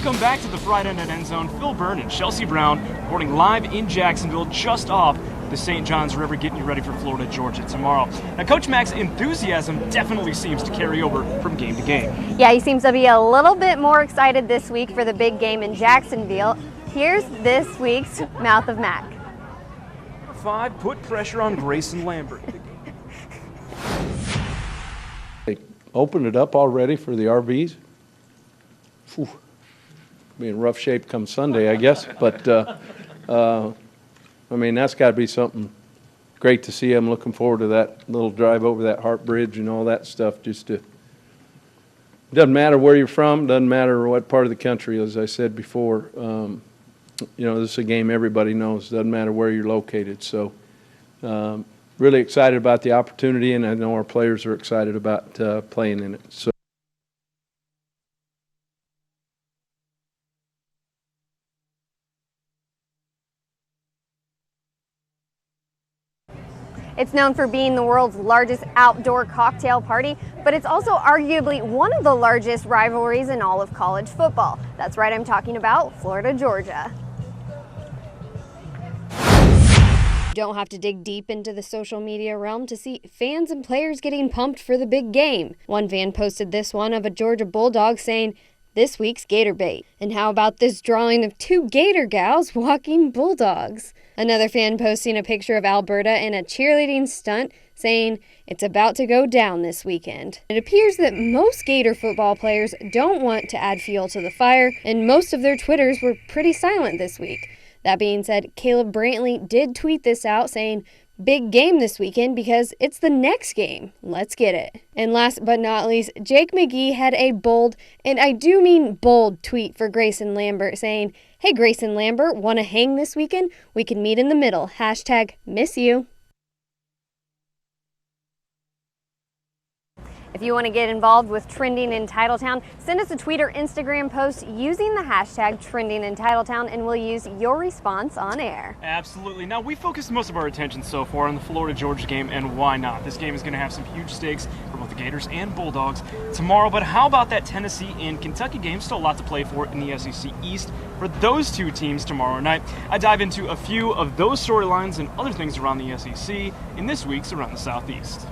Welcome back to the Friday Night Endzone. Phil Byrne and Chelsea Brown reporting live in Jacksonville just off the St. Johns River, getting you ready for Florida, Georgia tomorrow. Now, Coach Mack's enthusiasm definitely seems to carry over from game to game. Yeah, he seems to be a little bit more excited this week for the big game in Jacksonville. Here's this week's Mouth of Mack. Number 5, put pressure on Grayson Lambert. They opened it up already for the RVs. Whew. Be in rough shape come Sunday, I guess. But, I mean, that's got to be something great to see. I'm looking forward to that little drive over that Hart Bridge and all that stuff. Doesn't matter where you're from, doesn't matter what part of the country, as I said before. You know, this is a game everybody knows. Doesn't matter where you're located. So really excited about the opportunity, and I know our players are excited about playing in it. So. It's known for being the world's largest outdoor cocktail party, but it's also arguably one of the largest rivalries in all of college football. That's right, I'm talking about Florida, Georgia. You don't have to dig deep into the social media realm to see fans and players getting pumped for the big game. One fan posted this one of a Georgia Bulldog saying, "This week's Gator bait." And how about this drawing of 2 Gator gals walking Bulldogs? Another fan posting a picture of Alberta in a cheerleading stunt saying, "It's about to go down this weekend." It appears that most Gator football players don't want to add fuel to the fire, and most of their Twitters were pretty silent this week. That being said, Caleb Brantley did tweet this out saying, "Big game this weekend because it's the next game. Let's get it." And last but not least, Jake McGee had a bold, and I do mean bold, tweet for Grayson Lambert saying, "Hey Grayson Lambert, want to hang this weekend? We can meet in the middle. #miss you." If you want to get involved with Trending in Titletown, send us a tweet or Instagram post using the hashtag Trending in Titletown, and we'll use your response on air. Absolutely. Now, we focused most of our attention so far on the Florida-Georgia game, and why not? This game is going to have some huge stakes for both the Gators and Bulldogs tomorrow, but how about that Tennessee and Kentucky game? Still a lot to play for in the SEC East for those two teams tomorrow night. I dive into a few of those storylines and other things around the SEC in this week's Around the Southeast.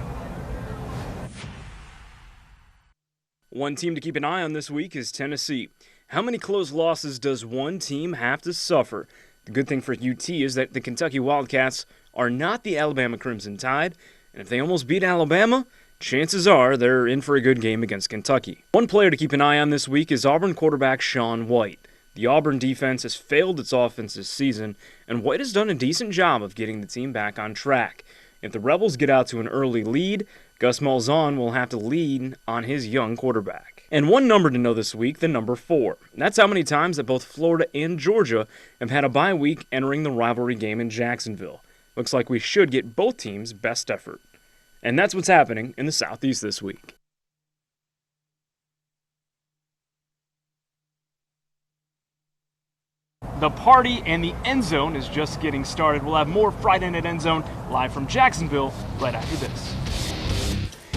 One team to keep an eye on this week is Tennessee. How many close losses does one team have to suffer? The good thing for UT is that the Kentucky Wildcats are not the Alabama Crimson Tide, and if they almost beat Alabama, chances are they're in for a good game against Kentucky. One player to keep an eye on this week is Auburn quarterback Shaun White. The Auburn defense has failed its offense this season, and White has done a decent job of getting the team back on track. If the Rebels get out to an early lead, Gus Malzahn will have to lean on his young quarterback. And one number to know this week, the number 4. That's how many times that both Florida and Georgia have had a bye week entering the rivalry game in Jacksonville. Looks like we should get both teams' best effort. And that's what's happening in the Southeast this week. The party and the Endzone is just getting started. We'll have more Friday Night Endzone live from Jacksonville right after this.